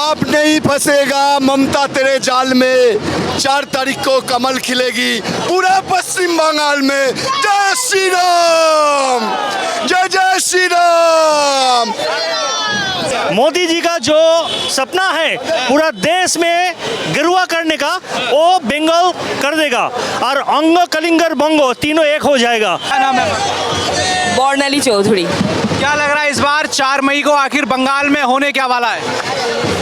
अब नहीं फंसेगा ममता तेरे जाल में, 4 तारीख को कमल खिलेगी पूरा पश्चिम बंगाल में। जय श्री राम, जय जय श्री राम। मोदी जी का जो सपना है पूरा देश में गिरुआ करने का, वो बंगाल कर देगा और अंग कलिंगर बंगो तीनों एक हो जाएगा। क्या नाम है? बॉर्नली चौधरी। क्या लग रहा है इस बार 4 मई को आखिर बंगाल में होने क्या वाला है?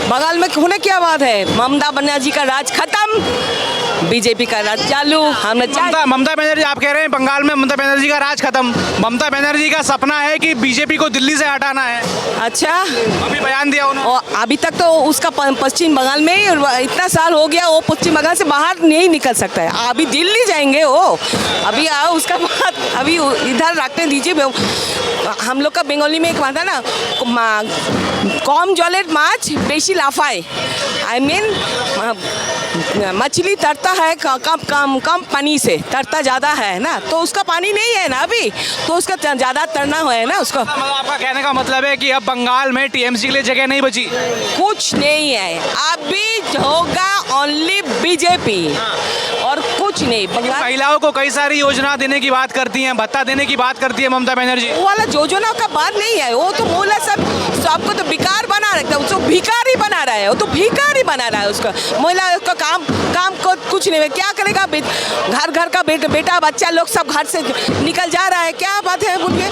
बंगाल में होने क्या बात है, ममता बनर्जी का राज खत्म, बीजेपी का राज चालू। हमने ममता बनर्जी, आप कह रहे हैं बंगाल में ममता बनर्जी का राज खत्म। ममता बनर्जी का सपना है कि बीजेपी को दिल्ली से हटाना है। अच्छा, अभी बयान दिया उन्होंने। और अभी तक तो उसका पश्चिम बंगाल में ही इतना साल हो गया, वो पश्चिम बंगाल से बाहर नहीं निकल सकता है। अभी दिल्ली जाएंगे वो, अभी आओ उसका बाद अभी इधर रखने दीजिए। हम लोग का बंगाली में एक बात है ना, कम जलेर माछ बेशी लाफाए। आई मीन मछली तरता है कम पानी से, तरता ज़्यादा है ना, तो उसका पानी नहीं है ना अभी, तो उसका ज़्यादा तरना है ना उसको। आपका कहने का मतलब है कि अब बंगाल में टीएमसी के लिए जगह नहीं बची? कुछ नहीं है, अभी होगा ओनली बीजेपी और कुछ नहीं। बंगाल महिलाओं को कई सारी योजना देने की बात करती हैं, भत्ता देने की बात करती है ममता बनर्जी। वो वाला योजना का बात नहीं है, वो तो बोला सबको तो बेकार बना रखता है, उसको भिखारी बना रहा है, वो तो भिखारी बना रहा है उसका। महिला उसका काम को कुछ नहीं है, क्या करेगा? घर का बेटा बच्चा लोग सब घर से निकल जा रहा है, क्या बात है बोलिए?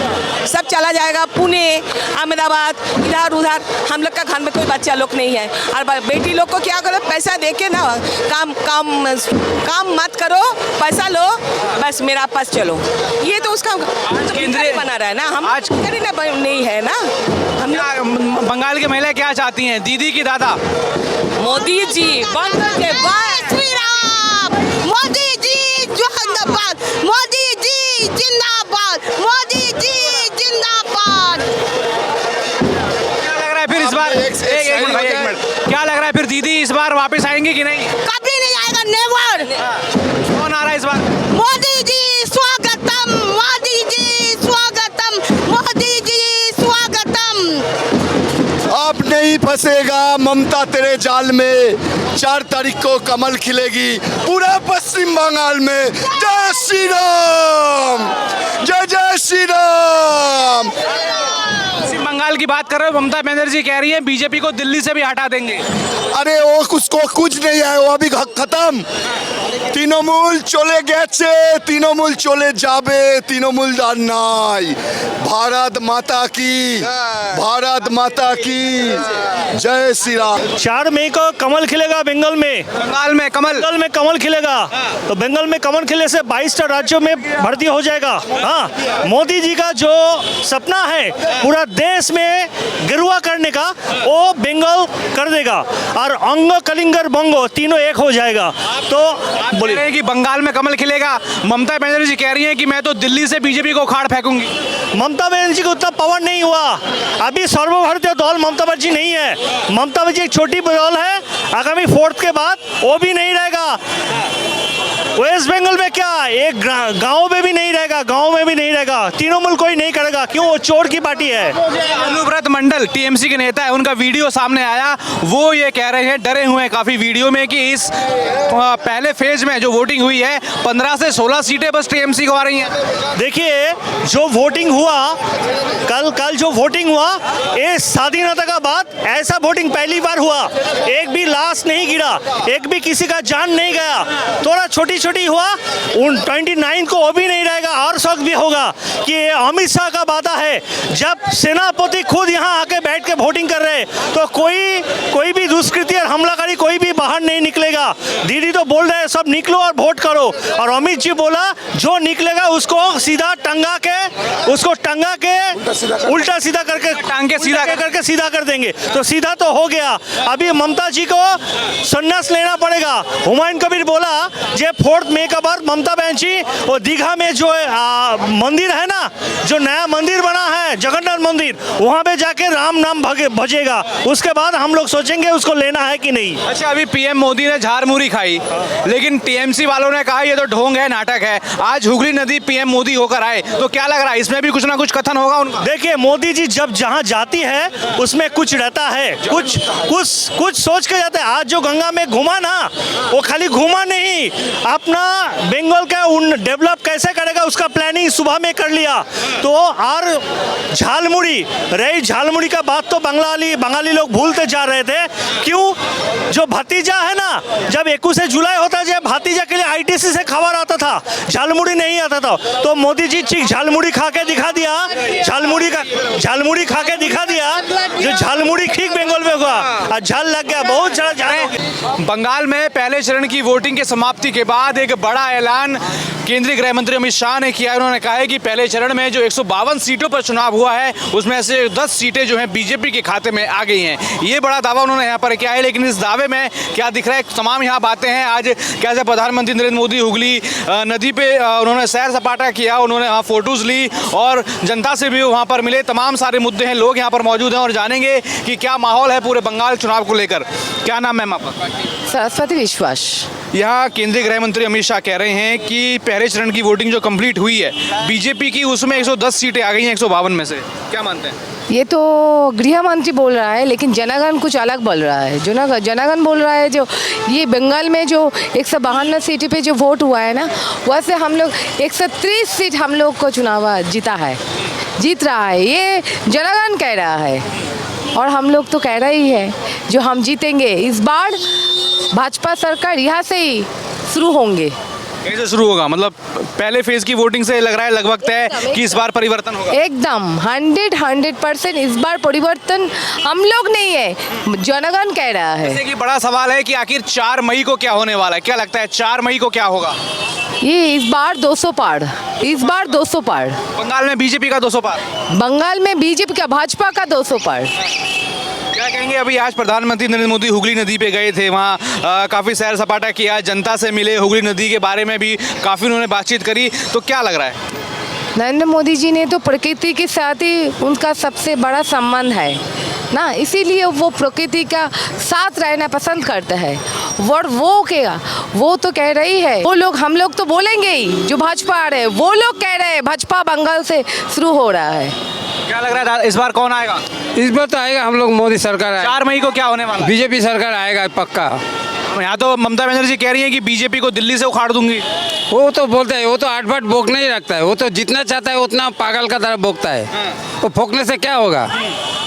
सब चला जाएगा पुणे अहमदाबाद इधर उधर, हम लोग का घर में कोई बच्चा लोग नहीं है। और बेटी लोग को क्या करो, पैसा दे के ना काम मत करो, पैसा लो बस मेरा पास चलो, ये तो उसका केंद्रीय बना रहा है ना। हम आज नहीं है ना। हम बंगाल की महिला क्या चाहती हैं? दीदी की दादा मोदी जी श्री राम, मोदी जी जिंदाबाद, मोदी जी जिंदाबाद, मोदी जी जिंदाबाद। क्या लग रहा है फिर इस बार? एक मिनट, क्या लग रहा है फिर दीदी इस बार वापस आएंगे कि नहीं? कभी नहीं आएगा, नेवर। कौन आ रहा है इस बार? मोदी जी स्वागतम, मोदी जी स्वागतम, मोदी जी स्वागतम। अब नहीं फंसेगा ममता तेरे जाल में, 4 तारीख को कमल खिलेगी पूरा पश्चिम बंगाल में। जय श्री राम, जय जय श्री राम। पश्चिम बंगाल की बात कर रहे हो, ममता बनर्जी कह रही है बीजेपी को दिल्ली से भी हटा देंगे। अरे वो उसको कुछ नहीं है, वो अभी खत्म। तृणमूल चले গেছে, তৃণমূল চলে যাবে, তৃণমূল আর নাই। भारत माता की, भारत माता की जय श्री राम। 4 मई को कमल खिलेगा बंगाल में। बंगाल में कमल खिलेगा, तो बंगाल में कमल खिलने से 22 राज्यों में भर्ती हो जाएगा। हाँ, मोदी जी का जो सपना है पूरा देश में गिरुआ करने का, वो बंगाल कर देगा और अंग कलिंगर बंगो तीनों एक हो जाएगा। तो बोल रहे हैं कि बंगाल में कमल खिलेगा, ममता बनर्जी कह रही हैं कि मैं तो दिल्ली से बीजेपी को उखाड़ फेंकूंगी। ममता बनर्जी को उतना पावर नहीं हुआ, अभी सर्वभारतीय दल ममता बनर्जी नहीं है। ममता बनर्जी एक छोटी दल है, आगामी 4th के बाद वो भी नहीं रहेगा। वेस्ट बंगाल में क्या, एक गांव में भी नहीं रहेगा, तृणमूल कोई नहीं करेगा, क्यों? वो चोर की पार्टी है। अनुव्रत मंडल टीएमसी के नेता है, उनका वीडियो सामने आया, वो ये कह रहे हैं, डरे हुए हैं काफी वीडियो में कि इस पहले फेज में जो वोटिंग हुई है 15 से 16 सीटें बस टीएमसी को आ रही हैं। देखिए जो वोटिंग हुआ कल जो वोटिंग हुआ, ये स्वाधीनता का बाद ऐसा वोटिंग पहली बार हुआ, एक भी लाश नहीं गिरा, एक भी किसी का जान नहीं गया, थोड़ा छोटी हुआ। 29 को वो भी नहीं रहेगा और शौक भी होगा कि अमित शाह का वादा है, जब सेनापति खुद यहाँ आके बैठ के वोटिंग कर रहे तो कोई भी दुष्कृति और हमलाकारी कोई भी बाहर नहीं निकलेगा। दीदी तो बोल रहे हैं सब निकलो और वोट करो, और अमित जी बोला जो निकलेगा उसको सीधा टंगा के उल्टा सीधा करके सीधा कर देंगे। तो सीधा तो हो गया, अभी ममता जी को संन्यास लेना पड़ेगा। हुमायूं कबीर बोला जे 4 मई का बाद ममता बनर्जी और दीघा में जो मंदिर है ना, जो नया मंदिर बना है जगन्नाथ मंदिर, वहाँ पे जाके राम नाम भजेगा। उसके बाद हम लोग सोचेंगे उसको लेना है कि नहीं। अच्छा, अभी पीएम मोदी ने झारमुरी खाई, लेकिन टीएमसी वालों ने कहा ये तो ढोंग है, नाटक है। आज हुगली नदी पीएम मोदी होकर आए, तो क्या लग रहा है इसमें भी कुछ ना कुछ कथन होगा उनका? देखिए, मोदी जी जब जहाँ जाती है उसमें कुछ रहता है, कुछ सोच के जाते हैं। आज जो गंगा में घूमा ना, वो खाली घूमा नहीं, अपना बंगाल का डेवलप कैसे करेगा उसका प्लानिंग सुबह में कर लिया। तो और झालमुड़ी का बात तो बंगाली लोग भूलते जा रहे थे। क्यों? जो भतीजा है ना, जब 21 जुलाई होता है, जब भतीजा के लिए आईटीसी से खबर आता था, झालमुड़ी नहीं आता था। तो मोदी जी ठीक झालमुड़ी खा के दिखा दिया, झालमुड़ी खा के दिखा दिया, जो झालमुड़ी ठीक बंगाल में हुआ और झाल लग गया, बहुत सारा झाल। बंगाल में पहले चरण की वोटिंग की समाप्ति के बाद एक बड़ा ऐलान केंद्रीय गृह मंत्री अमित शाह ने किया। उन्होंने कहा है कि पहले चरण में जो 152 सीटों पर चुनाव हुआ है, उसमें से 10 सीटें जो हैं बीजेपी के खाते में आ गई हैं। ये बड़ा दावा उन्होंने यहाँ पर किया है, लेकिन इस दावे में क्या दिख रहा है, तमाम यहाँ बातें हैं। आज कैसे प्रधानमंत्री नरेंद्र मोदी हुगली नदी पे उन्होंने सैर सपाटा किया, उन्होंने वहाँ फोटोज़ ली और जनता से भी वहाँ पर मिले। तमाम सारे मुद्दे हैं, लोग यहाँ पर मौजूद हैं और जानेंगे कि क्या माहौल है पूरे बंगाल चुनाव को लेकर। क्या नाम है आपका? सरस्वती विश्वास। यहाँ केंद्रीय गृह मंत्री अमित शाह कह रहे हैं कि पहले चरण की वोटिंग जो कंप्लीट हुई है बीजेपी की, उसमें 110 सीटें आ गई हैं 152 में से। क्या मानते हैं? ये तो गृह मंत्री बोल रहा है, लेकिन जनगण कुछ अलग बोल रहा है। जनगण बोल रहा है जो ये बंगाल में जो 152 सीट पे जो वोट हुआ है ना, वैसे हम लोग 130 सीट हम लोग को चुनाव जीत रहा है, ये जनगण कह रहा है। और हम लोग तो कह रहे ही है जो हम जीतेंगे इस बार। भाजपा सरकार यहाँ से ही शुरू होंगे। कैसे शुरू होगा? मतलब पहले फेज की वोटिंग से लग रहा है लगभग तय कि इस बार परिवर्तन होगा। एकदम 100% इस बार परिवर्तन हम लोग नहीं है, जनगण कह रहा है। जैसे कि बड़ा सवाल है कि आखिर 4 मई को क्या होने वाला है? क्या लगता है 4 मई को क्या होगा? ये इस बार 200 पार, इस बार 200 पार। बंगाल में बीजेपी का 200 पार, बंगाल में बीजेपी का, भाजपा का 200 पार। क्या कहेंगे? अभी आज प्रधानमंत्री नरेंद्र मोदी हुगली नदी पे गए थे, वहाँ काफ़ी सैर सपाटा किया, जनता से मिले, हुगली नदी के बारे में भी काफ़ी उन्होंने बातचीत करी। तो क्या लग रहा है? नरेंद्र मोदी जी ने तो प्रकृति के साथ ही उनका सबसे बड़ा संबंध है ना, इसीलिए वो प्रकृति का साथ रहना पसंद करते हैं। वो तो कह रही है, वो लोग, हम लोग तो बोलेंगे ही, जो भाजपा आ रहे हैं वो लोग कह रहे हैं भाजपा बंगाल से शुरू हो रहा है। क्या लग रहा है इस बार कौन आएगा? इस बार तो आएगा हम लोग मोदी सरकार। 4 मई को क्या होने वाला है? बीजेपी सरकार आएगा पक्का। यहाँ तो ममता बनर्जी कह रही है कि बीजेपी को दिल्ली से उखाड़ दूंगी। वो तो बोलता है, वो तो 8 बाट भोंकने ही रखता है, वो तो जितना चाहता है उतना पागल का तरह भोंकता है। वो भोंकने से क्या होगा?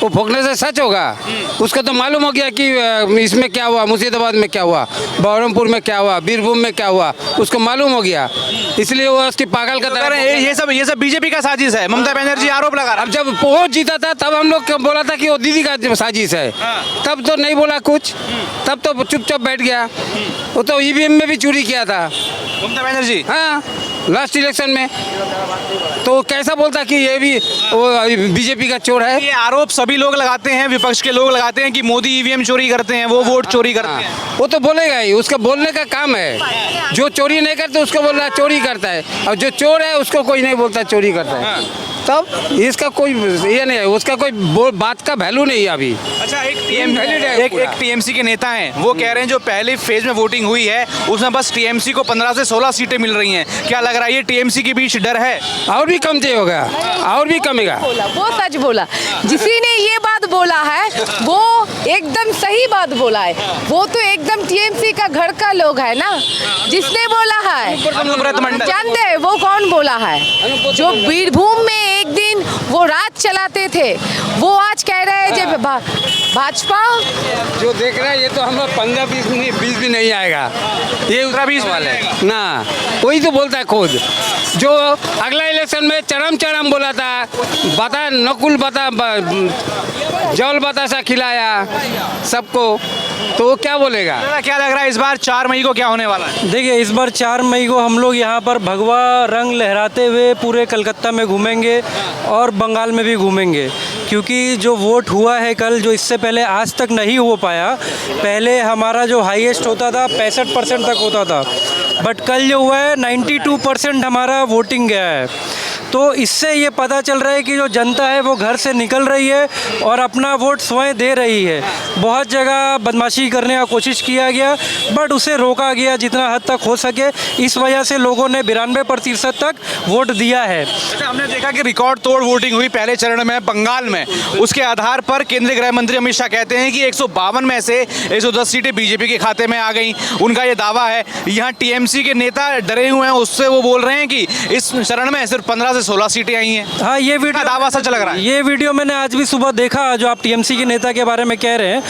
वो भोंकने से सच होगा। उसको तो मालूम हो गया कि इसमें क्या हुआ, मुर्शिदाबाद में क्या हुआ, बहरमपुर में क्या हुआ, बीरभूम में क्या हुआ, उसको मालूम हो गया, इसलिए वो उसकी पागल का तरह। ये सब बीजेपी का साजिश है, ममता बनर्जी आरोप लगा रहा। अब जब वो जीता था तब हम लोग बोला था कि वो दीदी का साजिश है, तब तो नहीं बोला कुछ, तब तो चुपचाप बैठ गया। वो तो ईवीएम में भी चोरी किया था ममता बनर्जी, हाँ, लास्ट इलेक्शन में। तो कैसा बोलता कि ये भी वो बीजेपी का चोर है? ये आरोप सभी लोग लगाते हैं, विपक्ष के लोग लगाते हैं कि मोदी ईवीएम चोरी करते हैं, वो वोट चोरी करते हैं। वो तो बोलेगा ही, उसका बोलने का काम है। जो चोरी नहीं करते उसको बोल रहा चोरी करता है, और जो चोर है उसको कोई नहीं बोलता चोरी करता है। तब इसका कोई ये नहीं है, उसका कोई बात का वैल्यू नहीं है अभी। अच्छा, एक टीएमसी के नेता हैं, वो कह रहे हैं जो पहले फेज में वोटिंग हुई है उसमें बस टीएमसी को 15 से 16 सीटें मिल रही हैं। क्या लग रहा है ये टीएमसी के बीच डर है? और भी कम होगा, और भी कमेगा। वो सच बोला, जिसी ने ये बात बोला है वो एकदम सही बात बोला है। वो तो एकदम टीएमसी का घर का लोग है ना, जिसने बोला है जानते हैं वो कौन बोला है? जो बीरभूम में एक दिन वो राज चलाते थे, वो आज कह रहे हैं जब भाजपा जो देख रहा है ये तो हम लोग 15-20 भी नहीं आएगा, ये 15-20 वाले ना, वही तो बोलता है खुद। जो अगला इलेक्शन में चरम बोला था, बता नकुल बता जौल बतासा खिलाया सबको, तो वो क्या बोलेगा? क्या लग रहा है इस बार 4 मई को क्या होने वाला है? देखिए, इस बार 4 मई को हम लोग यहाँ पर भगवा रंग लहराते हुए पूरे कलकत्ता में घूमेंगे और बंगाल में भी घूमेंगे, क्योंकि जो वोट हुआ है कल, जो इससे पहले आज तक नहीं हो पाया। पहले हमारा जो हाईएस्ट होता था 65% तक होता था, बट कल जो हुआ है 92% हमारा वोटिंग गया है। तो इससे ये पता चल रहा है कि जो जनता है वो घर से निकल रही है और अपना वोट स्वयं दे रही है। बहुत जगह बदमाशी करने का कोशिश किया गया, बट उसे रोका गया जितना हद तक हो सके। इस वजह से लोगों ने 92% तक वोट दिया है। अच्छा, हमने देखा कि रिकॉर्ड तोड़ वोटिंग हुई पहले चरण में बंगाल में। उसके आधार पर केंद्रीय गृह मंत्री अमित शाह कहते हैं कि 152 में से 110 सीटें बीजेपी के खाते में आ गई। उनका ये दावा है। यहाँ टीएमसी के नेता डरे हुए हैं, उससे वो बोल रहे हैं कि इस चरण में सिर्फ 15 से 16 सीटें आई हैं। हाँ, ये वीडियो दावा सच लग रहा है। ये वीडियो मैंने आज भी सुबह देखा, जो आप टीएमसी के नेता के बारे में कह रहे हैं,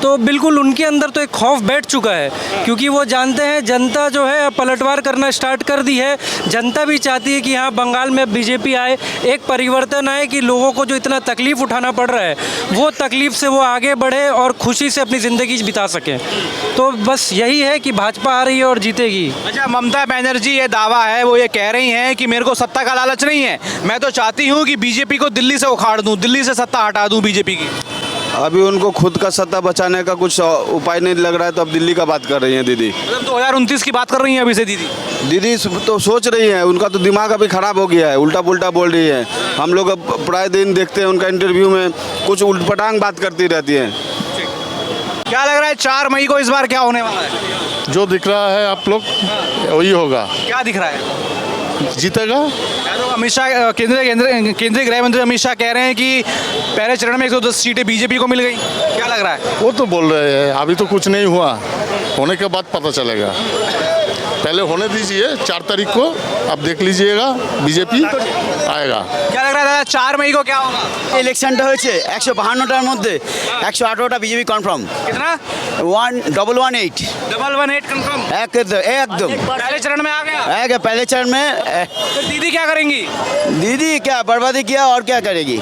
तो बिल्कुल उनके अंदर तो एक खौफ बैठ चुका है, क्योंकि वो जानते हैं जनता जो है पलटवार करना स्टार्ट कर दी है। जनता भी चाहती है कि यहाँ बंगाल में बीजेपी आए, एक परिवर्तन आए, कि लोगों को जो इतना तकलीफ उठाना पड़ रहा है वो तकलीफ से वो आगे बढ़े और खुशी से अपनी ज़िंदगी बिता सकें। तो बस यही है कि भाजपा आ रही है और जीतेगी। अच्छा, ममता बनर्जी ये दावा है, वो ये कह रही हैं कि मेरे को सत्ता का लालच नहीं है, मैं तो चाहती हूँ कि बीजेपी को दिल्ली से उखाड़ दूँ, दिल्ली से सत्ता हटा दूँ बीजेपी की। अभी उनको खुद का सत्ता बचाने का कुछ उपाय नहीं लग रहा है, तो अब दिल्ली का बात कर रही हैं दीदी। मतलब 2029 की बात कर रही हैं अभी से दीदी? दीदी तो सोच रही हैं, उनका तो दिमाग अभी खराब हो गया है, उल्टा पुल्टा बोल रही है। हम लोग अब प्राय दिन देखते हैं उनका इंटरव्यू में कुछ उल्टपटांग बात करती रहती हैं। क्या लग रहा है 4 मई को इस बार क्या होने वाला है? जो दिख रहा है आप लोग वही होगा, क्या दिख रहा है? जीतेगा। अमित शाह केंद्रीय गृह मंत्री अमित शाह कह रहे हैं कि पहले चरण में 110 सीटें बीजेपी को मिल गई। क्या लग रहा है? वो तो बोल रहे हैं, अभी तो कुछ नहीं हुआ, होने के बाद पता चलेगा। पहले होने दीजिए 4 तारीख को, अब देख लीजिएगा बीजेपी आएगा। क्या लग रहा है दादा 4 मई को क्या होगा? ইলেকশনটা হয়েছে 152টার মধ্যে 118টা বিজেপি কনফার্ম। कितना? 1118 118 कंफर्म। एकदम पहले चरण में आ गया। है क्या पहले चरण में? तो दीदी क्या करेंगी? दीदी क्या बर्बादी किया और क्या करेगी?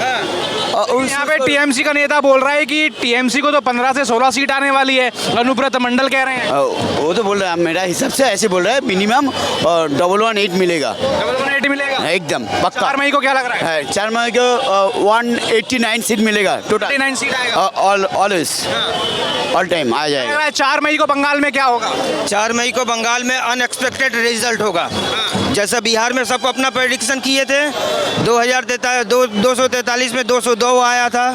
और यहाँ पे टीएमसी का नेता बोल रहा है कि टीएमसी को तो 15 से 16 सीट आने वाली है। अनुव्रत मंडल कह रहे हैं। वो तो बोल रहा है, मेरा हिसाब से ऐसे बोल रहा है, मिनिमम 118 मिलेगा। 118 मिलेगा एकदम पक्का। 4 मई को क्या लग रहा है? 4 मई को 189 सीट मिलेगा टोटल। 89 सीट आएगा। ऑलवेज ऑल टाइम आ जाएगा। लग रहा है 4 मई को बंगाल में क्या होगा? 4 मई को बंगाल में अनएक्सपेक्टेड रिजल्ट होगा। जैसा बिहार में सब अपना प्रेडिक्शन किए थे, 243 में 202 आया था।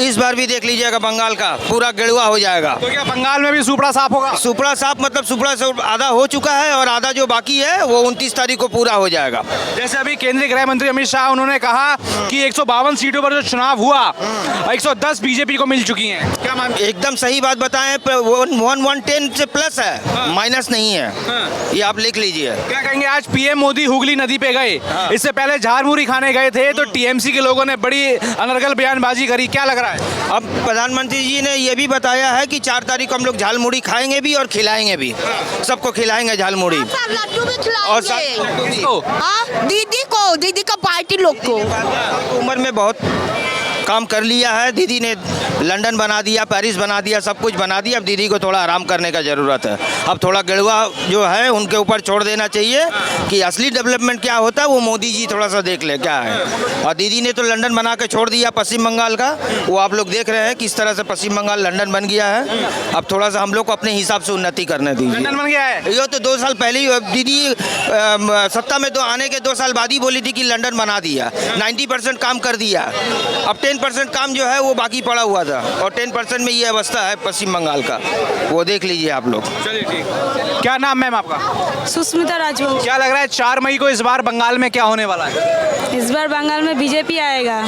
इस बार भी देख लीजिएगा बंगाल का पूरा गेड़ुआ हो जाएगा। तो क्या बंगाल में भी सुपड़ा साफ होगा? सुपड़ा साफ मतलब सुपड़ा से आधा हो चुका है और आधा जो बाकी है वो 29 तारीख को पूरा हो जाएगा। जैसे अभी केंद्रीय गृह मंत्री अमित शाह उन्होंने कहा कि 152 सीटों पर जो चुनाव हुआ 110 बीजेपी को मिल चुकी हैं। क्या मानते हैं? एकदम सही बात बताएं, 110 से प्लस है, माइनस नहीं है। ये आप लिख लीजिए। क्या कहेंगे? आज पीएम मोदी हुगली नदी पे गए, इससे पहले झारमुरी खाने गए थे, तो टीएमसी के लोगों ने बड़ी अनर्गल बयानबाजी करी। क्या लग रहा है? अब प्रधानमंत्री जी ने ये भी बताया है कि 4 तारीख को हम लोग झालमुड़ी खाएंगे भी और खिलाएंगे भी, सबको खिलाएंगे झालमुड़ी। लड्डू भी और खिलाएंगे। किसको? दीदी को पार्टी लोग को। उम्र में बहुत काम कर लिया है दीदी ने, लंदन बना दिया, पेरिस बना दिया, सब कुछ बना दिया। अब दीदी को थोड़ा आराम करने का ज़रूरत है। अब थोड़ा गेड़ुआ जो है उनके ऊपर छोड़ देना चाहिए कि असली डेवलपमेंट क्या होता है वो मोदी जी थोड़ा सा देख ले क्या है। और दीदी ने तो लंदन बना के छोड़ दिया पश्चिम बंगाल का, वो आप लोग देख रहे हैं किस तरह से पश्चिम बंगाल लंदन बन गया है। अब थोड़ा सा हम लोग को अपने हिसाब से उन्नति करने दीजिए। लंदन बन गया है। ये तो 2 साल पहले ही दीदी सत्ता में आने के 2 साल बाद ही बोली थी कि लंदन बना दिया, 90% काम कर दिया। अब 10% काम जो है वो बाकी पड़ा हुआ था और 10% में ये अवस्था है पश्चिम बंगाल का, वो देख लीजिए आप लोग। चलिए ठीक। क्या नाम मैम आपका? सुष्मिता राजवंशी। क्या लग रहा है 4 मई को इस बार बंगाल में क्या होने वाला है? इस बार बंगाल में बीजेपी आएगा।